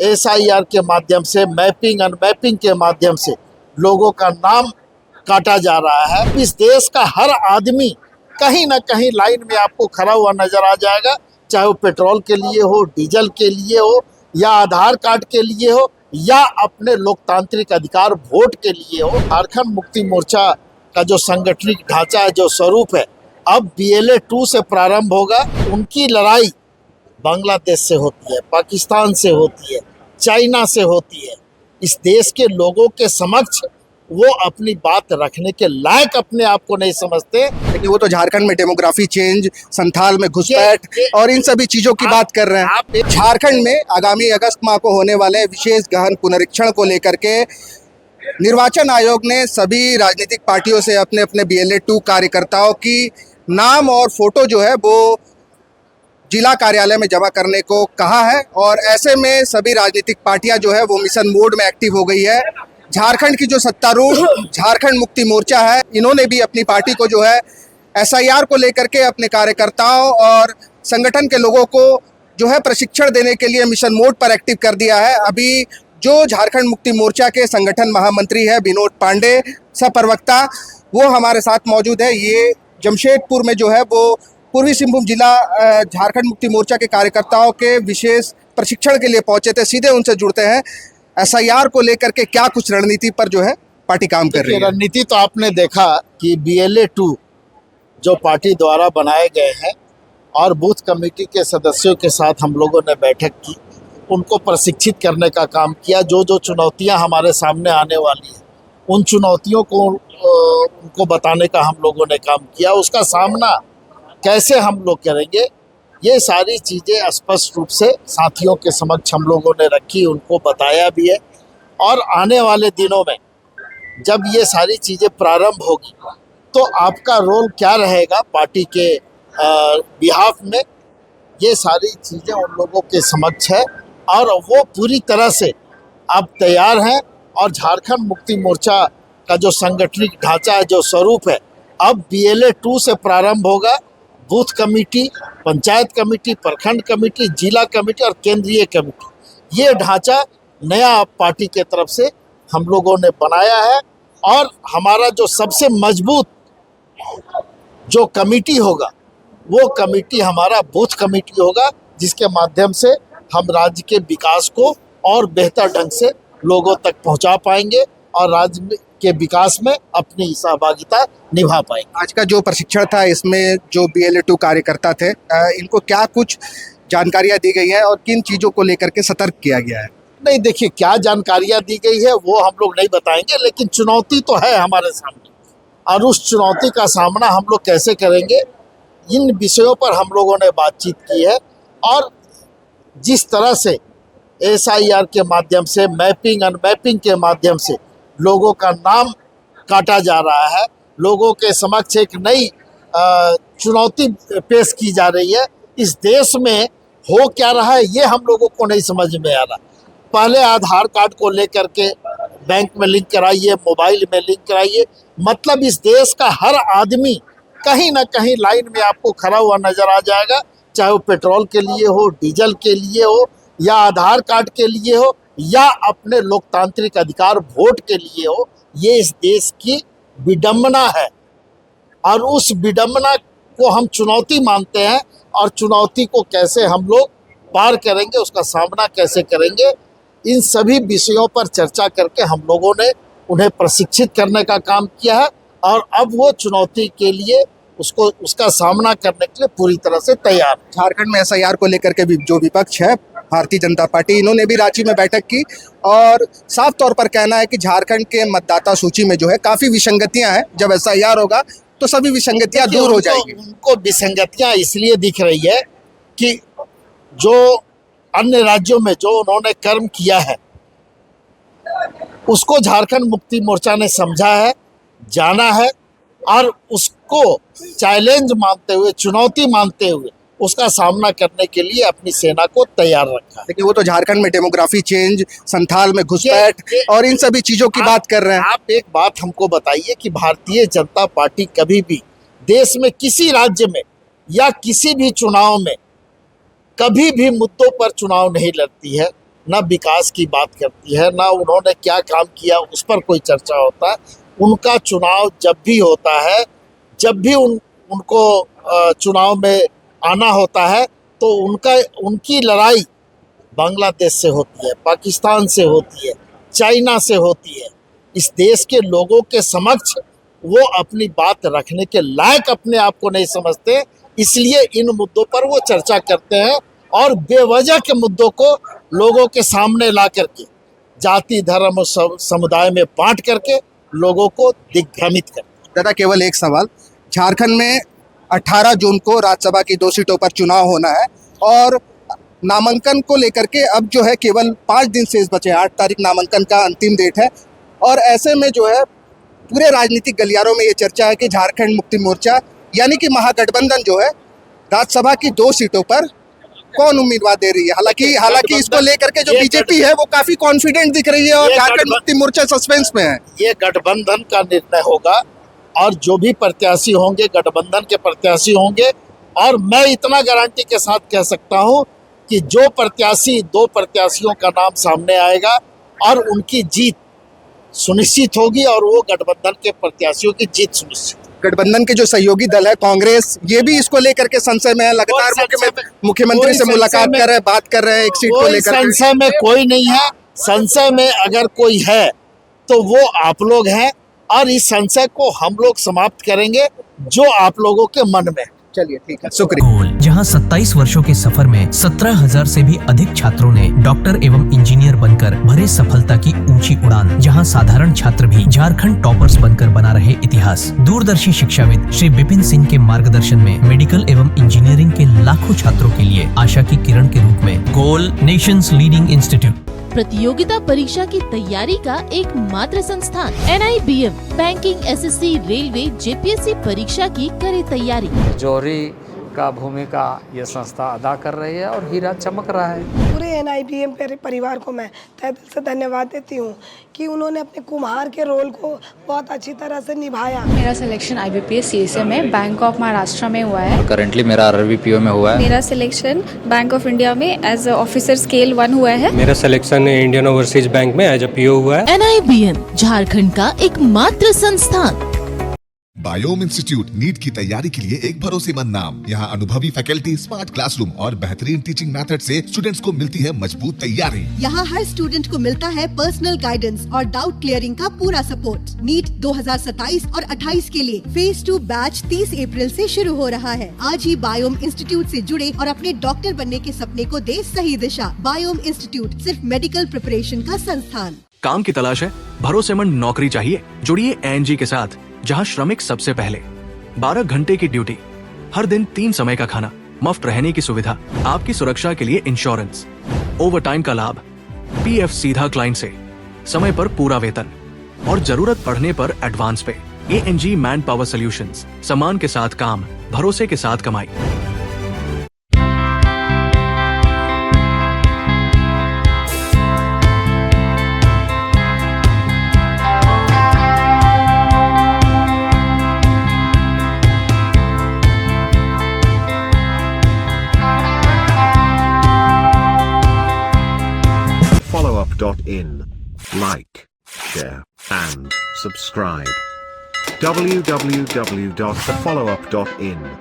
SIR के माध्यम से, मैपिंग अनमैपिंग के माध्यम से लोगों का नाम काटा जा रहा है। इस देश का हर आदमी कहीं ना कहीं लाइन में आपको खड़ा हुआ नजर आ जाएगा, चाहे वो पेट्रोल के लिए हो, डीजल के लिए हो, या आधार कार्ड के लिए हो, या अपने लोकतांत्रिक अधिकार वोट के लिए हो। झारखंड मुक्ति मोर्चा का जो सांगठनिक ढांचा है, जो स्वरूप है, अब BLA 2 से प्रारंभ होगा। उनकी लड़ाई बांग्लादेश से होती है, पाकिस्तान से होती है, चाइना से होती है। इस देश के लोगों के समक्ष वो अपनी बात रखने के लायक अपने आप को नहीं समझते। लेकिन वो तो झारखंड में डेमोग्राफी चेंज, संथाल में घुसपैठ और इन सभी चीजों की बात कर रहे हैं। झारखंड में आगामी अगस्त माह को होने वाले विशेष गहन पुनरीक्षण को लेकर के निर्वाचन आयोग ने सभी राजनीतिक पार्टियों से अपने अपने BLA 2 कार्यकर्ताओं की नाम और फोटो जो है वो जिला कार्यालय में जमा करने को कहा है। और ऐसे में सभी राजनीतिक पार्टियां जो है वो मिशन मोड में एक्टिव हो गई है। झारखंड की जो सत्तारूढ़ झारखंड मुक्ति मोर्चा है, इन्होंने भी अपनी पार्टी को जो है SIR को लेकर के अपने कार्यकर्ताओं और संगठन के लोगों को जो है प्रशिक्षण देने के लिए मिशन मोड पर एक्टिव कर दिया है। अभी जो झारखंड मुक्ति मोर्चा के संगठन महामंत्री है विनोद पांडे, सह-प्रवक्ता, वो हमारे साथ मौजूद है। ये जमशेदपुर में जो है वो पूर्वी सिंहभूम जिला झारखंड मुक्ति मोर्चा के कार्यकर्ताओं के विशेष प्रशिक्षण के लिए पहुंचे थे। सीधे उनसे जुड़ते हैं। SIR को लेकर के क्या कुछ रणनीति पर जो है पार्टी काम कर रही है? रणनीति तो आपने देखा कि BLA 2 जो पार्टी द्वारा बनाए गए हैं और बूथ कमेटी के सदस्यों के साथ हम लोगों ने बैठक की, उनको प्रशिक्षित करने का काम किया। जो जो चुनौतियां हमारे सामने आने वाली हैं, उन चुनौतियों को उनको बताने का हम लोगों ने काम किया। उसका सामना कैसे हम लोग करेंगे, ये सारी चीज़ें स्पष्ट रूप से साथियों के समक्ष हम लोगों ने रखी, उनको बताया भी है। और आने वाले दिनों में जब ये सारी चीज़ें प्रारंभ होगी तो आपका रोल क्या रहेगा पार्टी के बिहाफ में, ये सारी चीज़ें उन लोगों के समक्ष है और वो पूरी तरह से अब तैयार हैं। और झारखंड मुक्ति मोर्चा का जो सांगठनिक ढांचा है, जो स्वरूप है, अब BLA 2 से प्रारंभ होगा। बूथ कमेटी, पंचायत कमेटी, प्रखंड कमेटी, जिला कमेटी और केंद्रीय कमेटी, ये ढांचा नया पार्टी के तरफ से हम लोगों ने बनाया है। और हमारा जो सबसे मजबूत जो कमेटी होगा, वो कमेटी हमारा बूथ कमेटी होगा, जिसके माध्यम से हम राज्य के विकास को और बेहतर ढंग से लोगों तक पहुंचा पाएंगे और राज्य के विकास में अपनी सहभागिता निभा पाएंगे। आज का जो प्रशिक्षण था, इसमें जो BLA 2 कार्यकर्ता थे, इनको क्या कुछ जानकारियां दी गई हैं और किन चीज़ों को लेकर के सतर्क किया गया है? नहीं, देखिए, क्या जानकारियां दी गई है वो हम लोग नहीं बताएंगे, लेकिन चुनौती तो है हमारे सामने और उस चुनौती का सामना हम लोग कैसे करेंगे, इन विषयों पर हम लोगों ने बातचीत की है। और जिस तरह से SIR के माध्यम से, मैपिंग अनमैपिंग के माध्यम से लोगों का नाम काटा जा रहा है, लोगों के समक्ष एक नई चुनौती पेश की जा रही है। इस देश में हो क्या रहा है ये हम लोगों को नहीं समझ में आ रहा। पहले आधार कार्ड को लेकर के बैंक में लिंक कराइए, मोबाइल में लिंक कराइए, मतलब इस देश का हर आदमी कहीं ना कहीं लाइन में आपको खड़ा हुआ नजर आ जाएगा, चाहे वो पेट्रोल के लिए हो, डीजल के लिए हो, या आधार कार्ड के लिए हो, या अपने लोकतांत्रिक अधिकार वोट के लिए हो। ये इस देश की विडंबना है और उस विडंबना को हम चुनौती मानते हैं। और चुनौती को कैसे हम लोग पार करेंगे, उसका सामना कैसे करेंगे, इन सभी विषयों पर चर्चा करके हम लोगों ने उन्हें प्रशिक्षित करने का काम किया है। और अब वो चुनौती के लिए उसका सामना करने के लिए पूरी तरह से तैयार। झारखंड में SIR को लेकर के जो विपक्ष है, भारतीय जनता पार्टी, इन्होंने भी रांची में बैठक की और साफ तौर पर कहना है कि झारखंड के मतदाता सूची में जो है काफ़ी विसंगतियां हैं। जब SIR होगा तो सभी विसंगतियां दूर हो जाएंगी। उनको विसंगतियां इसलिए दिख रही है कि जो अन्य राज्यों में जो उन्होंने कर्म किया है, उसको झारखंड मुक्ति मोर्चा ने समझा है, जाना है और उसको चैलेंज मानते हुए, चुनौती मानते हुए उसका सामना करने के लिए अपनी सेना को तैयार रखा है। लेकिन वो तो झारखंड में डेमोग्राफी चेंज, संथाल में घुसपैठ और इन सभी चीजों की बात कर रहे हैं। आप एक बात हमको बताइए कि भारतीय जनता पार्टी कभी भी देश में किसी राज्य में या किसी भी चुनाव में कभी भी मुद्दों पर चुनाव नहीं लड़ती है। ना विकास की बात करती है, ना उन्होंने क्या काम किया उस पर कोई चर्चा होता है। उनका चुनाव जब भी होता है, जब भी उनको चुनाव में आना होता है, तो उनकी लड़ाई बांग्लादेश से होती है, पाकिस्तान से होती है, चाइना से होती है। इस देश के लोगों के समक्ष वो अपनी बात रखने के लायक अपने आप को नहीं समझते, इसलिए इन मुद्दों पर वो चर्चा करते हैं और बेवजह के मुद्दों को लोगों के सामने ला करके जाति धर्म और समुदाय में बांट करके लोगों को दिग्भ्रमित करते हैं। दादा केवल एक सवाल, झारखंड में 18 जून को राज्यसभा की 2 सीटों पर चुनाव होना है और नामांकन को लेकर के अब जो है केवल 5 दिन शेष बचे हैं। 8 तारीख नामांकन का अंतिम डेट है और ऐसे में जो है पूरे राजनीतिक गलियारों में ये चर्चा है कि झारखंड मुक्ति मोर्चा यानी कि महागठबंधन जो है राज्यसभा की 2 सीटों पर कौन उम्मीदवार दे रही है। हालांकि इसको लेकर के जो बीजेपी है वो काफी कॉन्फिडेंट दिख रही है और झारखंड मुक्ति मोर्चा सस्पेंस में है। ये गठबंधन का निर्णय होगा और जो भी प्रत्याशी होंगे गठबंधन के प्रत्याशी होंगे। और मैं इतना गारंटी के साथ कह सकता हूं कि जो प्रत्याशी 2 प्रत्याशियों का नाम सामने आएगा और उनकी जीत सुनिश्चित होगी और वो गठबंधन के प्रत्याशियों की जीत सुनिश्चित। गठबंधन के जो सहयोगी दल है कांग्रेस, ये भी इसको लेकर के संशय में है, लगातार मुख्यमंत्री से मुलाकात कर रहे हैं, बात कर रहे हैं एक सीट को लेकर। संशय में कोई नहीं है। संशय में अगर कोई है तो वो आप लोग हैं और इस संशय को हम लोग समाप्त करेंगे जो आप लोगों के मन में। चलिए ठीक है, शुक्रिया। गोल, जहां 27 वर्षों के सफर में 17,000 से भी अधिक छात्रों ने डॉक्टर एवं इंजीनियर बनकर भरे सफलता की ऊंची उड़ान, जहां साधारण छात्र भी झारखंड टॉपर्स बनकर बना रहे इतिहास। दूरदर्शी शिक्षाविद श्री विपिन सिंह के मार्गदर्शन में मेडिकल एवं इंजीनियरिंग के लाखों छात्रों के लिए आशा की किरण के रूप में गोल नेशंस लीडिंग इंस्टीट्यूट। प्रतियोगिता परीक्षा की तैयारी का एकमात्र संस्थान NIBM banking, SSC, railway, JPSC परीक्षा की करे तैयारी। जौहरी का भूमिका ये संस्था अदा कर रही है और हीरा चमक रहा है। पूरे NIBM परिवार को मैं तहे दिल से धन्यवाद देती हूँ कि उन्होंने अपने कुम्हार के रोल को बहुत अच्छी तरह से निभाया। मेरा सिलेक्शन IBPS CSA में बैंक ऑफ महाराष्ट्र में हुआ है। करंटली मेरा RRBPO में हुआ है। मेरा सिलेक्शन बैंक ऑफ इंडिया में एज ऑफिसर स्केल 1 हुआ है। मेरा सिलेक्शन इंडियन ओवरसीज बैंक में एज PO हुआ है। NIBM झारखंड का एकमात्र संस्थान। बायोम इंस्टीट्यूट नीट की तैयारी के लिए एक भरोसेमंद नाम। यहाँ अनुभवी फैकल्टी, स्मार्ट क्लासरूम और बेहतरीन टीचिंग मेथड से स्टूडेंट्स को मिलती है मजबूत तैयारी। यहाँ हर स्टूडेंट को मिलता है पर्सनल गाइडेंस और डाउट क्लियरिंग का पूरा सपोर्ट। नीट 2027 और 28 के लिए फेज 2 बैच 30 अप्रैल से शुरू हो रहा है। आज ही बायोम इंस्टीट्यूट से जुड़े और अपने डॉक्टर बनने के सपने को दे सही दिशा। बायोम इंस्टीट्यूट सिर्फ मेडिकल प्रिपरेशन का संस्थान। काम की तलाश है, भरोसेमंद नौकरी चाहिए, जुड़िए ANG के साथ, जहां श्रमिक सबसे पहले। 12 घंटे की ड्यूटी, हर दिन 3 समय का खाना, मुफ्त रहने की सुविधा, आपकी सुरक्षा के लिए इंश्योरेंस, ओवर टाइम का लाभ, PF सीधा क्लाइंट से, समय पर पूरा वेतन और जरूरत पड़ने पर एडवांस पे। ANG मैन पावर सॉल्यूशंस, सम्मान के साथ काम, भरोसे के साथ कमाई। followup.in. Like, share, and subscribe. www.thefollowup.in